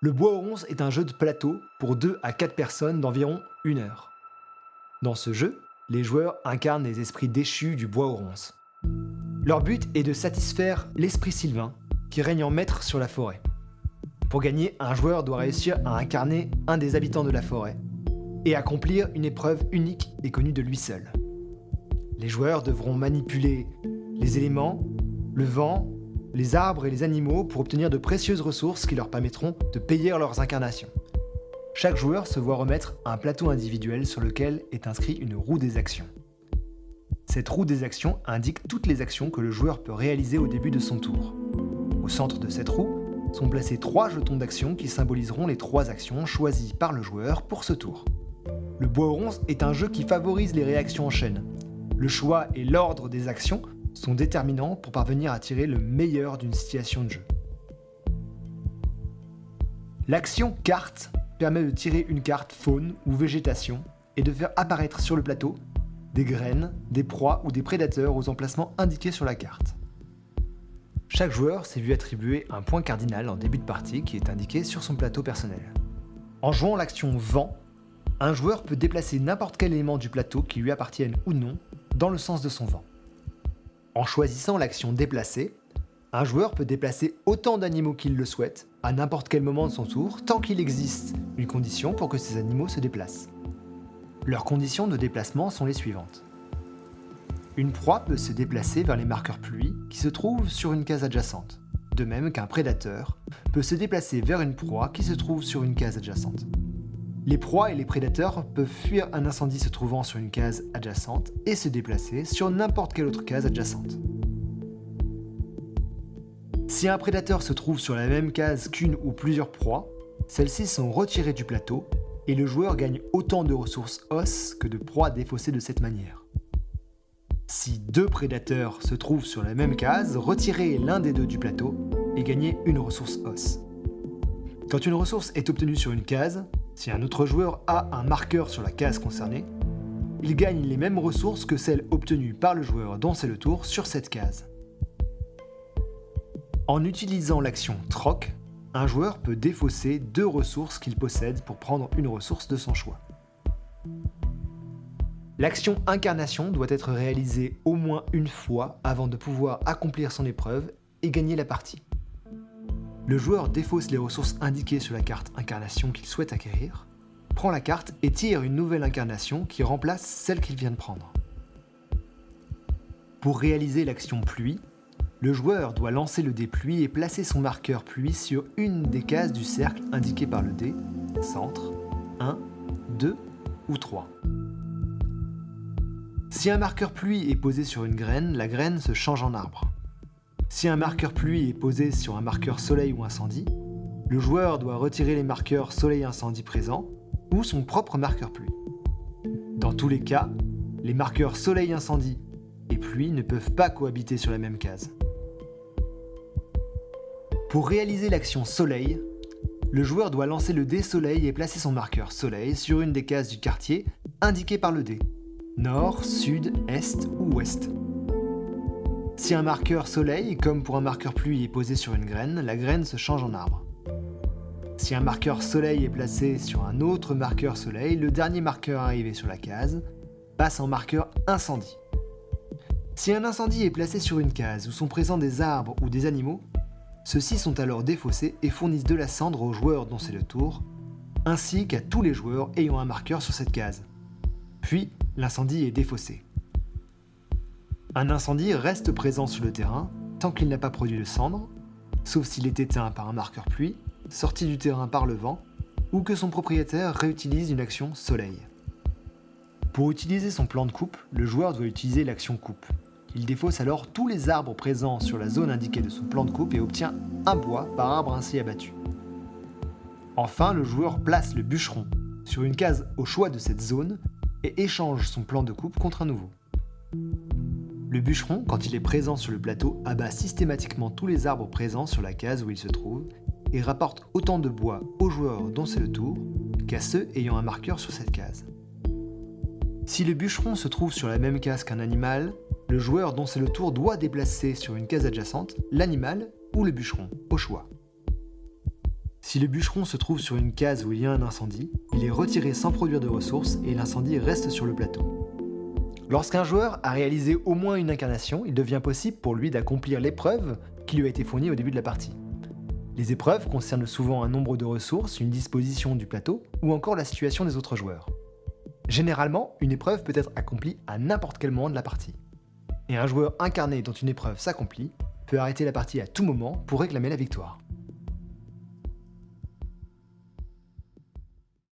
Le bois aux ronces est un jeu de plateau pour 2 à 4 personnes d'environ 1 heure. Dans ce jeu, les joueurs incarnent les esprits déchus du bois aux ronces. Leur but est de satisfaire l'esprit sylvain qui règne en maître sur la forêt. Pour gagner, un joueur doit réussir à incarner un des habitants de la forêt et accomplir une épreuve unique et connue de lui seul. Les joueurs devront manipuler les éléments, le vent, les arbres et les animaux pour obtenir de précieuses ressources qui leur permettront de payer leurs incarnations. Chaque joueur se voit remettre un plateau individuel sur lequel est inscrit une roue des actions. Cette roue des actions indique toutes les actions que le joueur peut réaliser au début de son tour. Au centre de cette roue sont placés 3 jetons d'action qui symboliseront les 3 actions choisies par le joueur pour ce tour. Le bois aux ronces est un jeu qui favorise les réactions en chaîne. Le choix et l'ordre des actions sont déterminants pour parvenir à tirer le meilleur d'une situation de jeu. L'action carte permet de tirer une carte faune ou végétation et de faire apparaître sur le plateau des graines, des proies ou des prédateurs aux emplacements indiqués sur la carte. Chaque joueur s'est vu attribuer un point cardinal en début de partie qui est indiqué sur son plateau personnel. En jouant l'action vent, un joueur peut déplacer n'importe quel élément du plateau qui lui appartienne ou non dans le sens de son vent. En choisissant l'action déplacer, un joueur peut déplacer autant d'animaux qu'il le souhaite à n'importe quel moment de son tour tant qu'il existe une condition pour que ces animaux se déplacent. Leurs conditions de déplacement sont les suivantes. Une proie peut se déplacer vers les marqueurs pluie qui se trouvent sur une case adjacente, de même qu'un prédateur peut se déplacer vers une proie qui se trouve sur une case adjacente. Les proies et les prédateurs peuvent fuir un incendie se trouvant sur une case adjacente et se déplacer sur n'importe quelle autre case adjacente. Si un prédateur se trouve sur la même case qu'une ou plusieurs proies, celles-ci sont retirées du plateau et le joueur gagne autant de ressources os que de proies défaussées de cette manière. Si 2 prédateurs se trouvent sur la même case, retirez l'un des 2 du plateau et gagnez une ressource os. Quand une ressource est obtenue sur une case, si un autre joueur a un marqueur sur la case concernée, il gagne les mêmes ressources que celles obtenues par le joueur dont c'est le tour sur cette case. En utilisant l'action troc, un joueur peut défausser 2 ressources qu'il possède pour prendre une ressource de son choix. L'action incarnation doit être réalisée au moins une fois avant de pouvoir accomplir son épreuve et gagner la partie. Le joueur défausse les ressources indiquées sur la carte incarnation qu'il souhaite acquérir, prend la carte et tire une nouvelle incarnation qui remplace celle qu'il vient de prendre. Pour réaliser l'action pluie, le joueur doit lancer le dé pluie et placer son marqueur pluie sur une des cases du cercle indiqué par le dé, centre, 1, 2 ou 3. Si un marqueur pluie est posé sur une graine, la graine se change en arbre. Si un marqueur pluie est posé sur un marqueur soleil ou incendie, le joueur doit retirer les marqueurs soleil-incendie présents ou son propre marqueur pluie. Dans tous les cas, les marqueurs soleil-incendie et pluie ne peuvent pas cohabiter sur la même case. Pour réaliser l'action soleil, le joueur doit lancer le dé soleil et placer son marqueur soleil sur une des cases du quartier indiquées par le dé, nord, sud, est ou ouest. Si un marqueur soleil, comme pour un marqueur pluie, est posé sur une graine, la graine se change en arbre. Si un marqueur soleil est placé sur un autre marqueur soleil, le dernier marqueur arrivé sur la case passe en marqueur incendie. Si un incendie est placé sur une case où sont présents des arbres ou des animaux, ceux-ci sont alors défaussés et fournissent de la cendre aux joueurs dont c'est le tour, ainsi qu'à tous les joueurs ayant un marqueur sur cette case. Puis, l'incendie est défaussé. Un incendie reste présent sur le terrain tant qu'il n'a pas produit de cendre, sauf s'il est éteint par un marqueur pluie, sorti du terrain par le vent, ou que son propriétaire réutilise une action soleil. Pour utiliser son plan de coupe, le joueur doit utiliser l'action coupe. Il défausse alors tous les arbres présents sur la zone indiquée de son plan de coupe et obtient un bois par arbre ainsi abattu. Enfin, le joueur place le bûcheron sur une case au choix de cette zone et échange son plan de coupe contre un nouveau. Le bûcheron, quand il est présent sur le plateau, abat systématiquement tous les arbres présents sur la case où il se trouve et rapporte autant de bois aux joueurs dont c'est le tour qu'à ceux ayant un marqueur sur cette case. Si le bûcheron se trouve sur la même case qu'un animal, le joueur dont c'est le tour doit déplacer sur une case adjacente l'animal ou le bûcheron, au choix. Si le bûcheron se trouve sur une case où il y a un incendie, il est retiré sans produire de ressources et l'incendie reste sur le plateau. Lorsqu'un joueur a réalisé au moins une incarnation, il devient possible pour lui d'accomplir l'épreuve qui lui a été fournie au début de la partie. Les épreuves concernent souvent un nombre de ressources, une disposition du plateau ou encore la situation des autres joueurs. Généralement, une épreuve peut être accomplie à n'importe quel moment de la partie. Et un joueur incarné dont une épreuve s'accomplit peut arrêter la partie à tout moment pour réclamer la victoire.